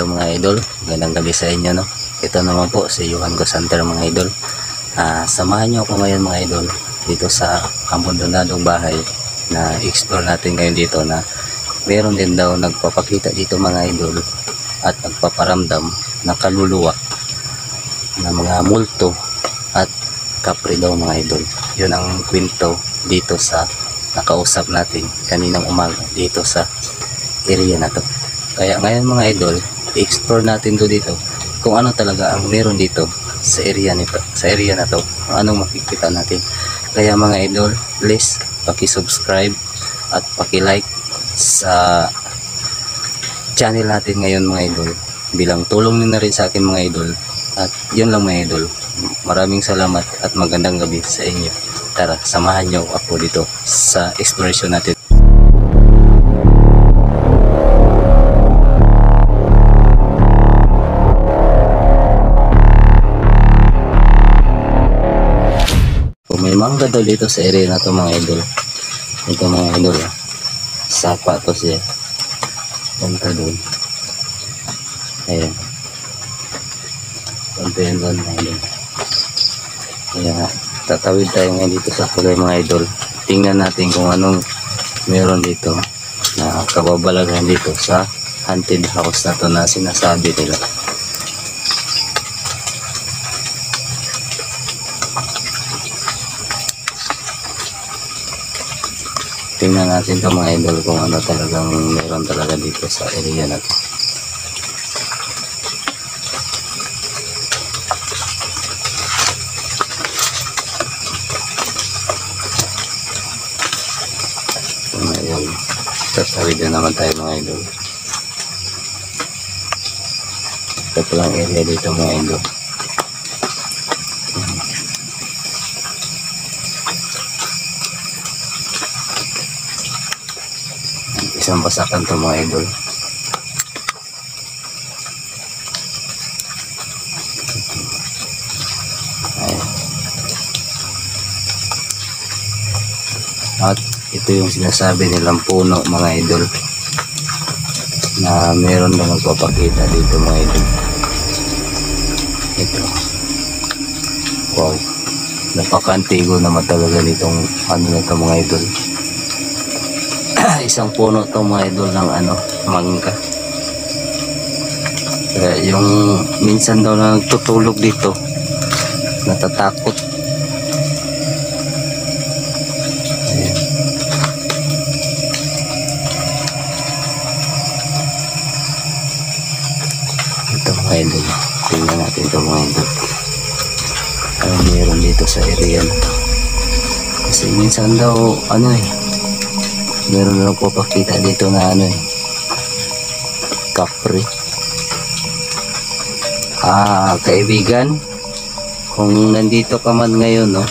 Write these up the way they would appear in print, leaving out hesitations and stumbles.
Hello mga idol, magandang gabi sa inyo, no? Ito naman po si Johan Gosanter mga idol. Samahan nyo ako ngayon mga idol dito sa abandonadong bahay na explore natin ngayon dito, na meron din daw nagpapakita dito mga idol at nagpaparamdam ng kaluluwa na mga multo at kapre daw mga idol. Yun ang kwento dito sa nakausap natin kaninang umaga dito sa area na to. Kaya ngayon mga idol, i-explore natin dito kung ano talaga ang meron dito sa area nito, sa area na to, kung anong makikita natin. Kaya mga idol, please paki-subscribe at paki-like sa channel natin ngayon mga idol, bilang tulong niyo na rin sa akin mga idol. At yun lang mga idol, maraming salamat at magandang gabi sa inyo. Tara, samahan nyo ako dito sa exploration natin. May mangga daw dito sa area na to mga idol. Ito mga idol, sapa to siya. Punta doon. Ayan. Punta yun doon mga idol. Kaya tatawid tayo ngayon dito sa kulay mga idol. Tingnan natin kung anong meron dito na kababalaghan dito sa haunted house na to na sinasabi nila. Tingnan natin ito mga idol kung ano talagang meron talaga dito sa area na to. Ngayon, tatawid na naman tayo mga idol. Ito lang area dito mga idol. Isang basakan to mga idol. Ayan. At ito yung sinasabi nilang puno mga idol, na meron na magpapakita dito mga idol. Ito, wow, napakantigo naman talaga nitong ano na ito mga idol. Isang puno to mga idol ng ano, mangga. Kaya yung minsan daw na nagtutulog dito, natatakot. Ayan. Ito mga idol, tingnan natin ito mga idol. Ano meron dito sa area na to. Kasi minsan daw ano meron na nagpapakita dito na ano kapre. Kaibigan, kung nandito ka man ngayon, no,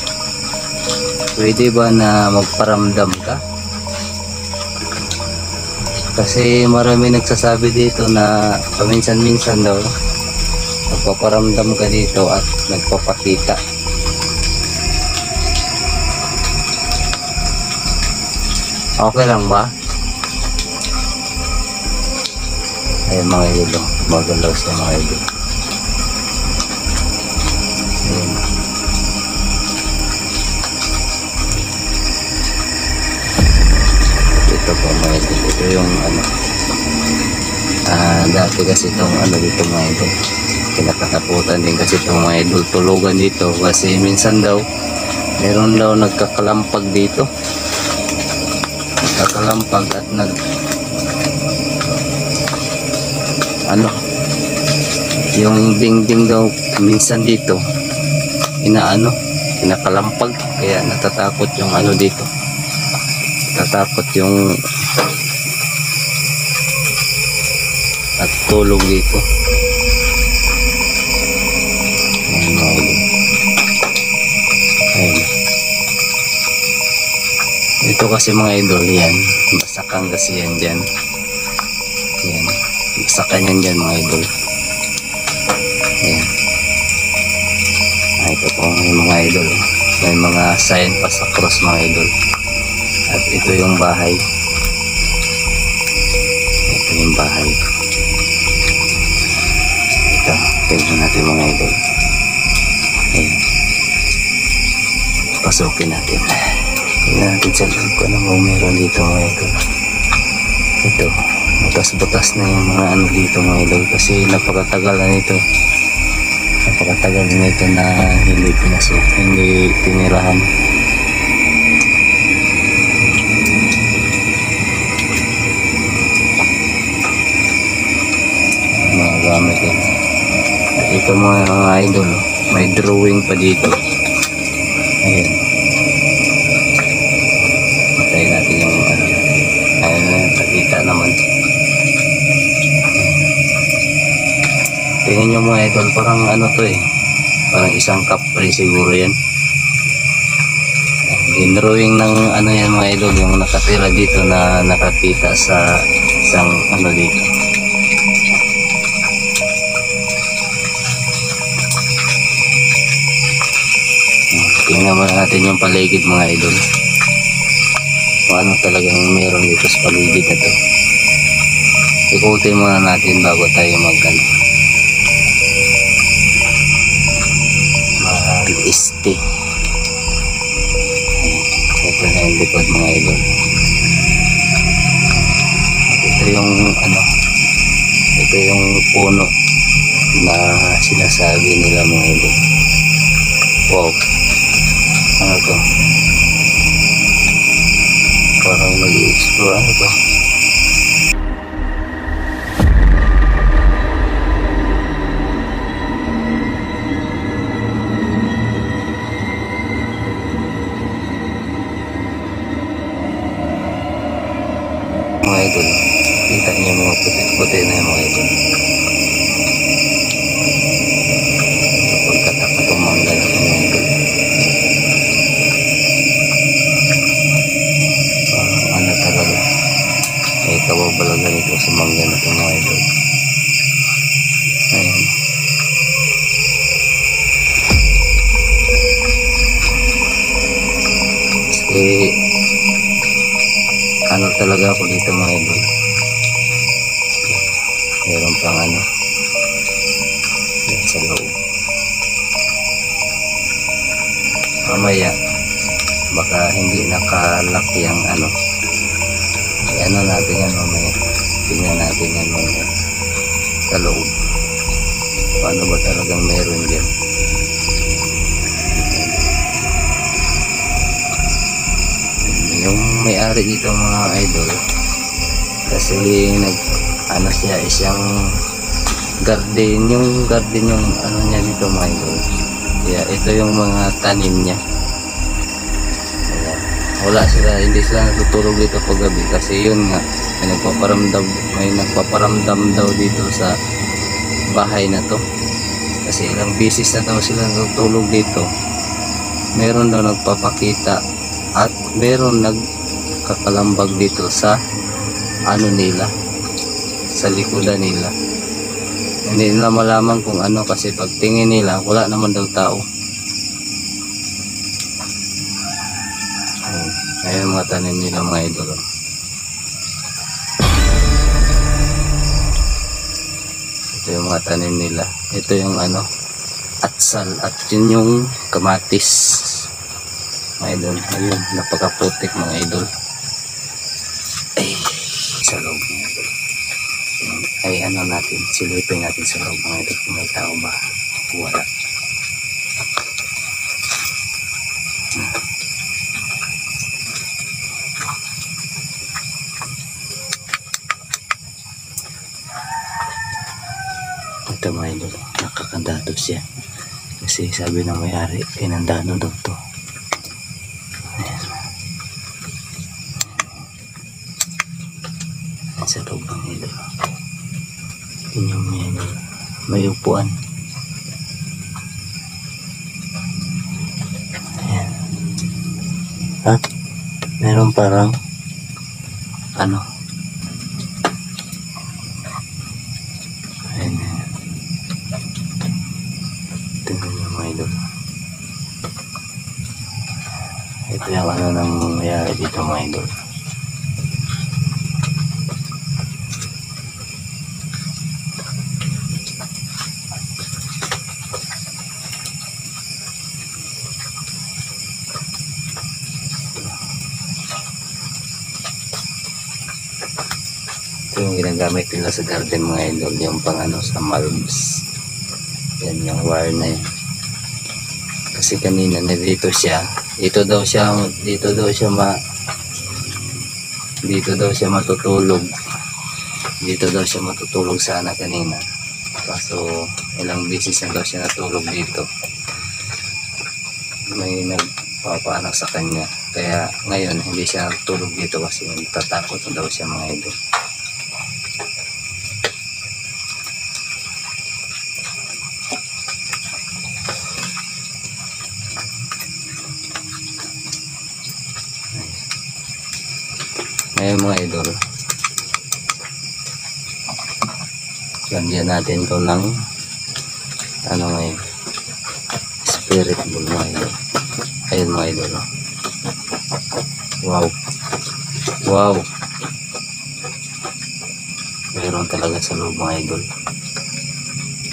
pwede ba na magparamdam ka? Kasi marami nagsasabi dito na paminsan-minsan daw magpaparamdam ka dito at nagpapakita. Okay lang ba? Ayan mga idol, magalaw sa mga idol. Ayan. Ito po mga idol, ito yung ano, dati kasi itong ano dito mga idol, kinakatakutan din kasi itong mga idol tulugan dito, kasi minsan daw meron daw nagkakalampag dito, nakakalampag at ano, yung dingding daw minsan dito kinakalampag, kaya natatakot yung ano dito, natatakot yung at tulog dito. Ayan. Ito kasi mga idol, yan basakan kasi yan dyan, yan basakan yan dyan mga idol. Ayan. Ito po may mga idol, may mga sign pa sa cross mga idol. At ito yung bahay, ito yung bahay. Tingnan natin mga idol. Ayan. Pasukin natin. Tingnan natin sa loob ko ano meron dito mga idol. Ito, butas-butas na yung mga ano dito mga idol kasi napakatagal na nito. Napakatagal na nito na hindi pinasok, hindi tinirahan. Mga gamit yan. Ito mga idol, may drawing pa dito. Ayan. Patayin natin yung ano. Ayan, nakita naman. Tingnan nyo mga idol, parang ano to eh. Parang isang kapre siguro yan. Drawing ng ano yan mga idol, yung nakatira dito na nakakita sa isang ano dito. Tingnan mo natin yung paligid mga idol. Kung ano talagang meron dito sa paligid na to. Ikutin muna natin bago tayo mag-ano. Mag-este. Ito na yung likod mga idol. Ito yung ano. Ito yung puno na sinasabi nila mga idol. Wow. Ano to? Parang nag-i-explore ano to? Mga idol, kita niyo mga puti-puti na yung mga idol. Pagkatak na itong mangga na mga idol. Ano talaga, may kababalagan ito sa mangga na itong mga idol. Ayan. Kasi ano talaga ako dito mga idol. Meron pang ano yan sa loob. Mamaya baka hindi nakalaki ang ano. Ano natin yan mamaya. Tingnan natin yan mamaya sa loob. Paano ba talagang meron dyan. Yung may-ari dito mga idol kasi ano siya isang garden, yung garden yung ano niya dito mga idol. Kaya ito yung mga tanim niya. Wala sila, hindi sila natutulog dito pag gabi kasi yun nga may nagpaparamdam daw dito sa bahay na to kasi ilang beses na daw sila natutulog dito. Meron daw nagpapakita at meron nagkakalambag dito sa ano nila, sa likodan nila. Hindi nila malaman kung ano kasi pag tingin nila wala naman daw tao. Ayan mga tanim nila mga idol. Ito yung mga tanim nila. Ito yung ano, atsal at yun yung kamatis. Mga idol, ayun, napakaputik mga idol. Ay, sa loob mga idol. Ay ano natin, silipin natin sa loob mga idol kung may tao ba. Wala. Ito mga idol, nakakandado siya kasi sabi ng may-ari kinandado daw to. Ayan. Sa loob ng idol yun mga idol, may upuan. Ayan. At meron parang ano, ayan. Tingnan nyo mga idol. Ito yung ano nang nangyayari dito mga idol. ito yung ginagamit nila sa garden mga idol, yung pang ano sa bulbs. Yan yung wire na yun. Kasi kanina nandito siya, dito daw siya matutulog. Dito daw siya matutulog sana kanina. Kaso ilang beses na daw siya natulog dito. May nagpapaanak sa kanya. Kaya ngayon hindi siya natulog dito kasi natatakot na daw siya mga idol. Ngayon mga idol, lagyan natin to ng ano ngayon, spirit ball mga idol. Ayun mga idol, wow, wow, meron talaga sa loob mga idol,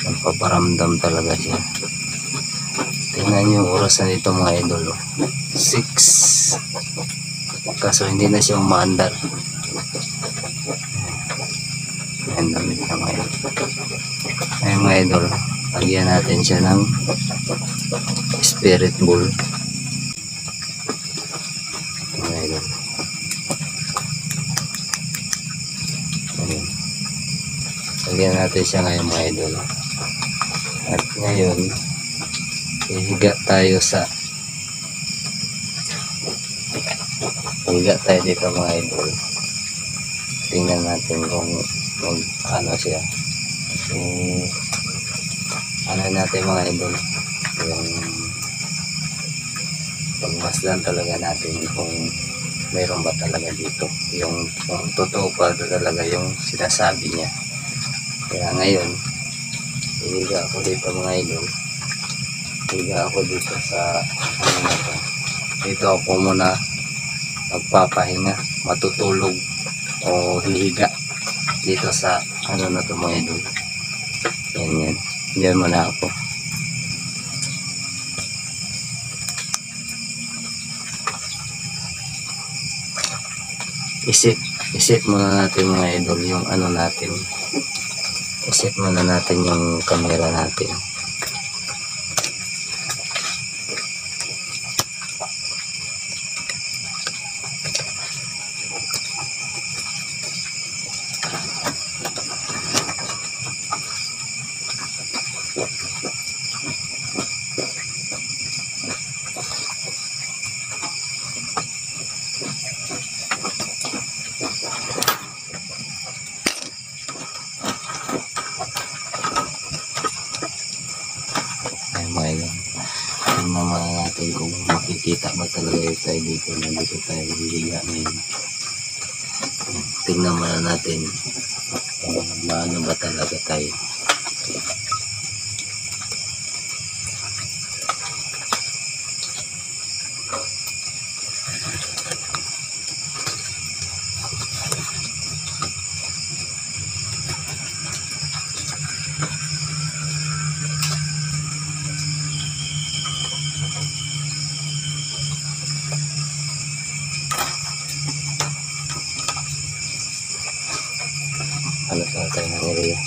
nagpaparamdam talaga siya. Tingnan nyo yung oras na nito mga idol, 6, kaso hindi na siya umaandar. Ayan, damit na mga idol. Ayan mga idol, lagyan natin siya ng spirit ball mga idol. Ayan, lagyan natin siya ngayon mga idol. At ngayon hihiga tayo dito mga idol. Tingnan natin kung ano siya, ano natin mga idol, yung pagmasdan talaga natin kung mayroon ba talaga dito, yung kung totoo pa talaga yung sinasabi niya. Kaya ngayon hihiga ako dito mga idol, hihiga ako dito sa ano na to. Dito ako muna magpapahinga, matutulog o hihiga dito sa ano na to mga idol. Yan, diyan muna ako. Isit muna natin mga idol yung ano natin, isit muna natin yung camera natin. Tingnan muna natin kung makikita ba talaga tayo dito. Nandito tayo hihiga ngayon. Tingnan muna natin kung maano ba talaga tayo. Ano sa tayo ng area.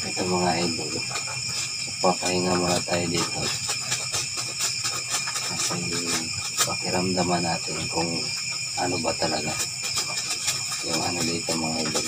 Ito mga idol, papahinga muna tayo dito kasi pakiramdaman natin kung ano ba talaga yung ano dito mga idol.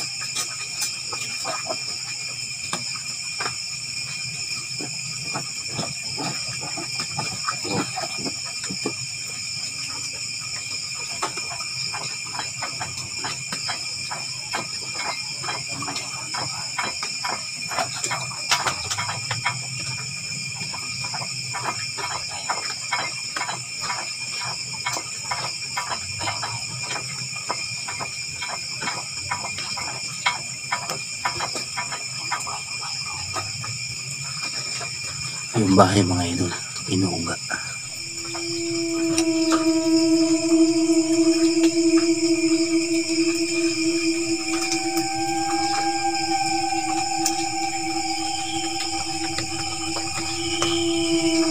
Yung bahay mga idol, inuuga.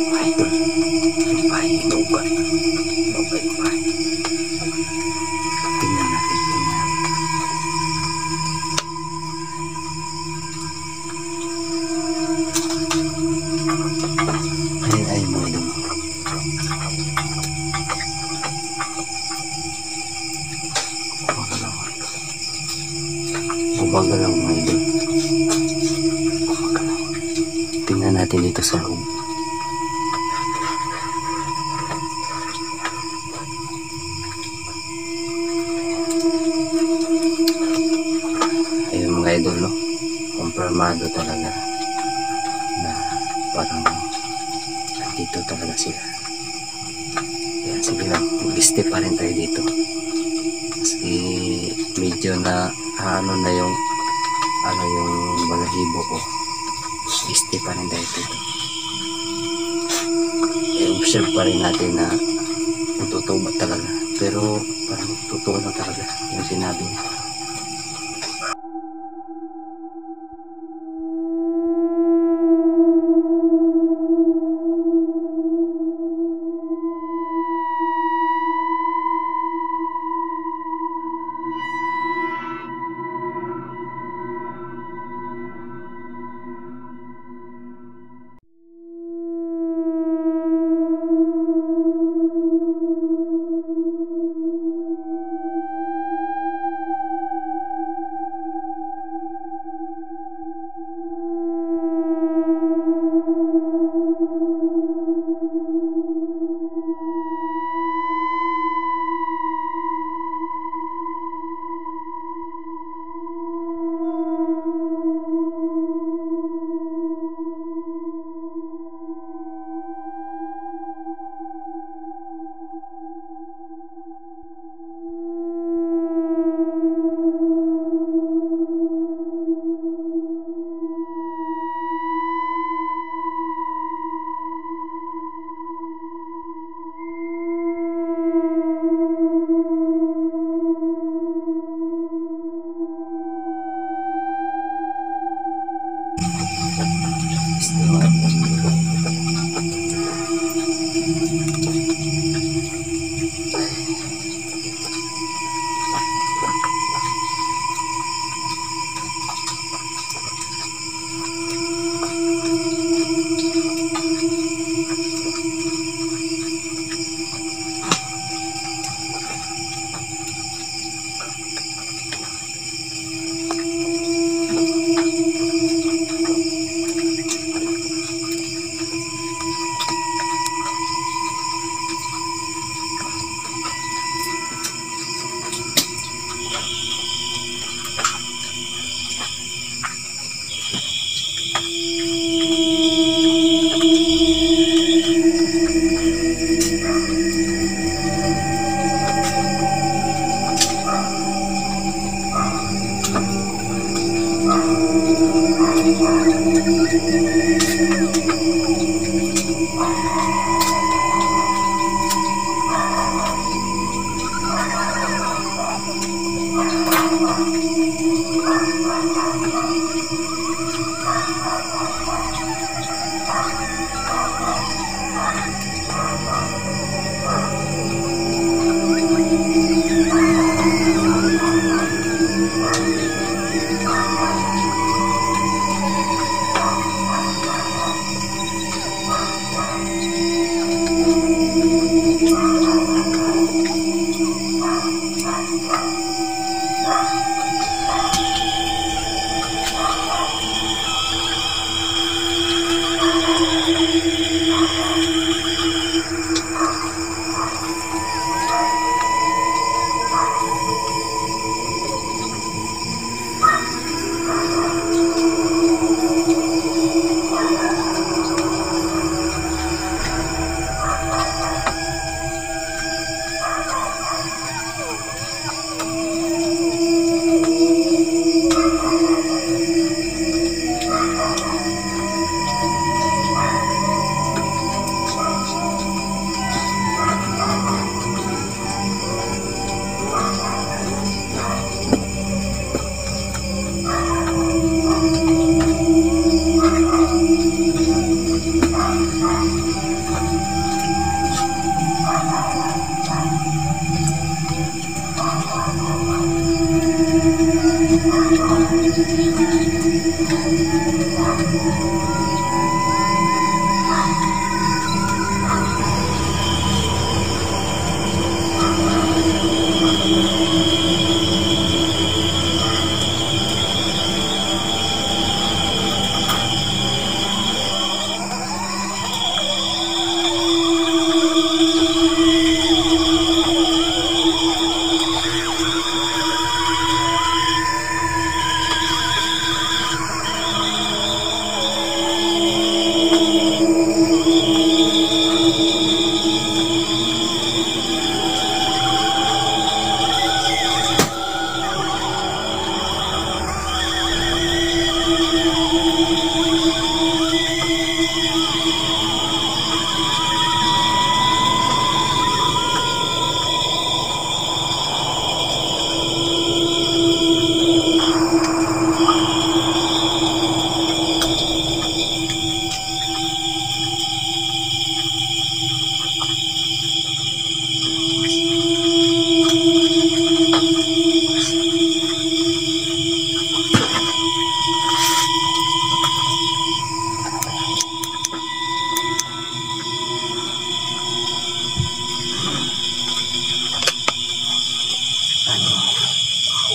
Idol, yung bahay inuuga. Inuuga yung bahay. Tingnan natin, tingnan natin. Ay mga idol. Gumagalaw mga idol. Tingnan natin dito sa loob. Ayun mga idol, no? Kompirmado talaga na parang dito talaga sila. Kaya sige lang, mag-stay pa rin tayo dito. Kasi medyo na ano na yung balahibo ko. Stay pa rin tayo dito. I-observe pa rin natin na totoo ba talaga. Pero parang totoo na talaga yung sinabi niya.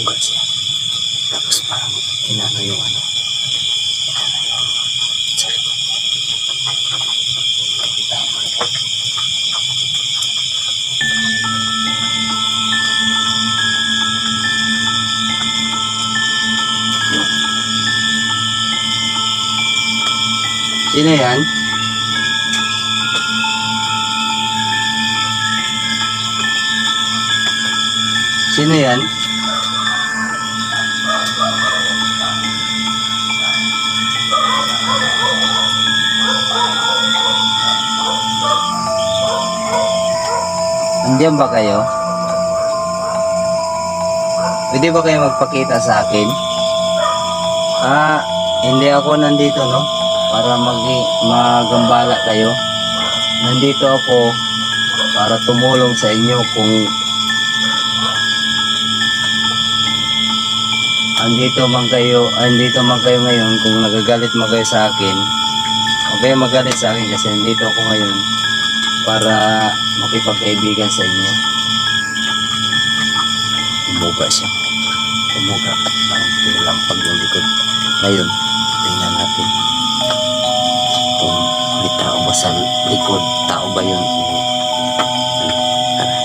Ugat siya. Tapos parang inano yung ano. Inano yung sa likod. Sino yan? Sino yan? Andiyan ba kayo? Pwede ba kayo magpakita sa akin? Hindi ako nandito, no? Para magambala kayo. Nandito ako para tumulong sa inyo kung andito man kayo ngayon. Kung nagagalit man kayo sa akin, huwag kayo magalit sa akin kasi nandito ako ngayon para makipagkaibigan sa inyo. Umuga siya. Umuga. Parang pinalampag yung likod. Ngayon, tingnan natin kung may tao ba sa likod. Tao ba yun? Tara.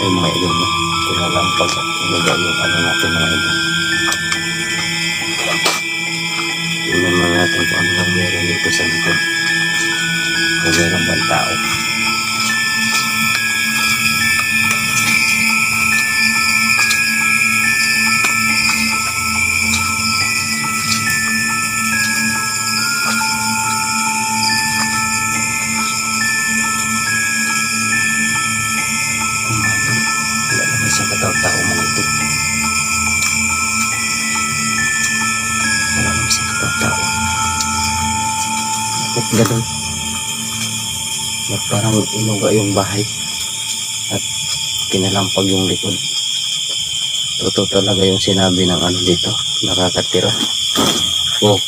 Ay mga idol, no? Pinalampag umuga yung ano natin mga idol. Tingnan mo natin kung ano lang meron dito sa likod. Kung meron bang tao. Wala naman siyang katao-tao mga ito. Wala naman siyang katao-tao. Bakit ganun? At parang inuga yung bahay at kinalampag yung likod. Totoo talaga yung sinabi ng ano dito, nakakatira. Oh.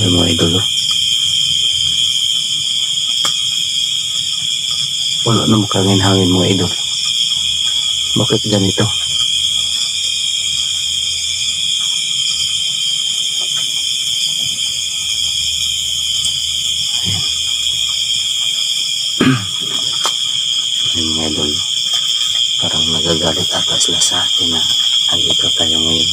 Ay mga idolo. Wala na makangin-hangin mga idol. Bakit ganito? Ay mga idol. Parang nagagalit ata sila sa akin na andito tayo ngayon.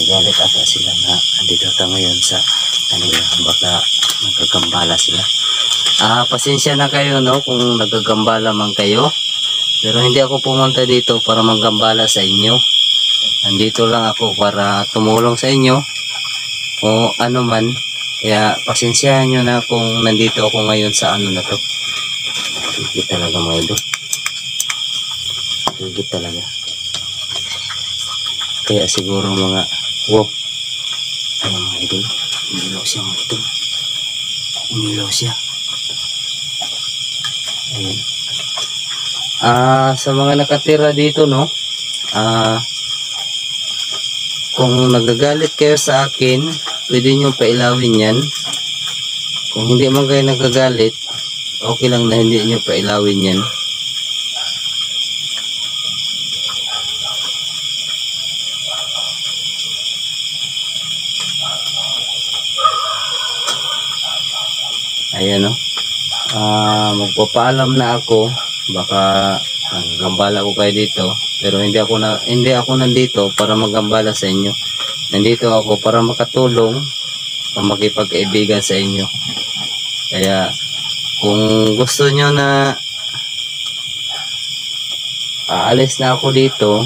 Nagagalit ata sila na andito tayo ngayon sa kanila. Baka nagkakambala sila. Pasensya na kayo, no, kung nagagambala man kayo. Pero hindi ako pumunta dito para manggambala sa inyo. Nandito lang ako para tumulong sa inyo o ano man. Kaya pasensyahan nyo na kung nandito ako ngayon sa ano na to. Higit talaga mga idol. Higit talaga. Kaya siguro mga wow. Ayun mga idol. Umilaw siya mga idol. Umilaw siya. Ayun. Sa mga nakatira dito, no? Kung nagagalit kayo sa akin, pwede nyo pailawin yan. Kung hindi man kayo nagagalit, okay lang na hindi nyo pailawin yan. Ayan, no? Magpapaalam na ako. Baka gambala ko kayo dito. Pero hindi ako nandito para maggambala sa inyo. Nandito ako para makatulong o makipag-kaibigan sa inyo. Kaya kung gusto nyo na aalis na ako dito,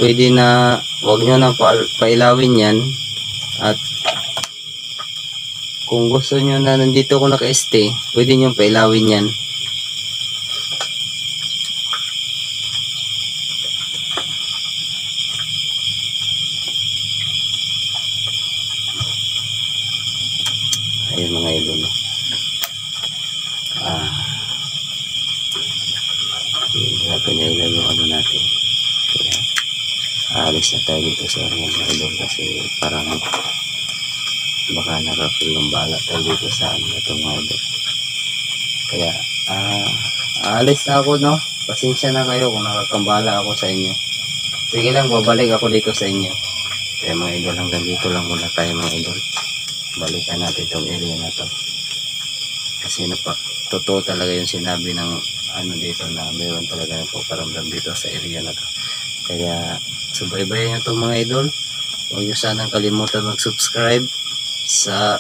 pwede na wag nyo na pailawin yan. At kung gusto nyo na nandito ako naka-stay, pwede nyo pailawin yan. Ayun mga idol. Pinailan yung ano natin. Kaya aalis na tayo dito sa mga idol kasi parang baka nakapilong bala tayo dito sa itong mga idol. Kaya aalis na ako, no? Pasensya na kayo kung nakakambala ako sa inyo. Sige lang, babalik ako dito sa inyo. Kaya mga idol, hanggang dito lang muna tayo mga idol. Balikan natin itong area na to. Kasi totoo talaga yung sinabi ng ano dito na mayroon talaga ng pagparamdam dito sa area na to. Kaya subaybayan nyo itong mga idol. Huwag nyo sanang kalimutan mag-subscribe sa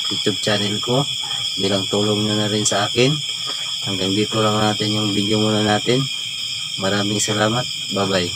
YouTube channel ko. Bilang tulong nyo na rin sa akin. Hanggang dito lang natin yung video muna natin. Maraming salamat. Bye bye.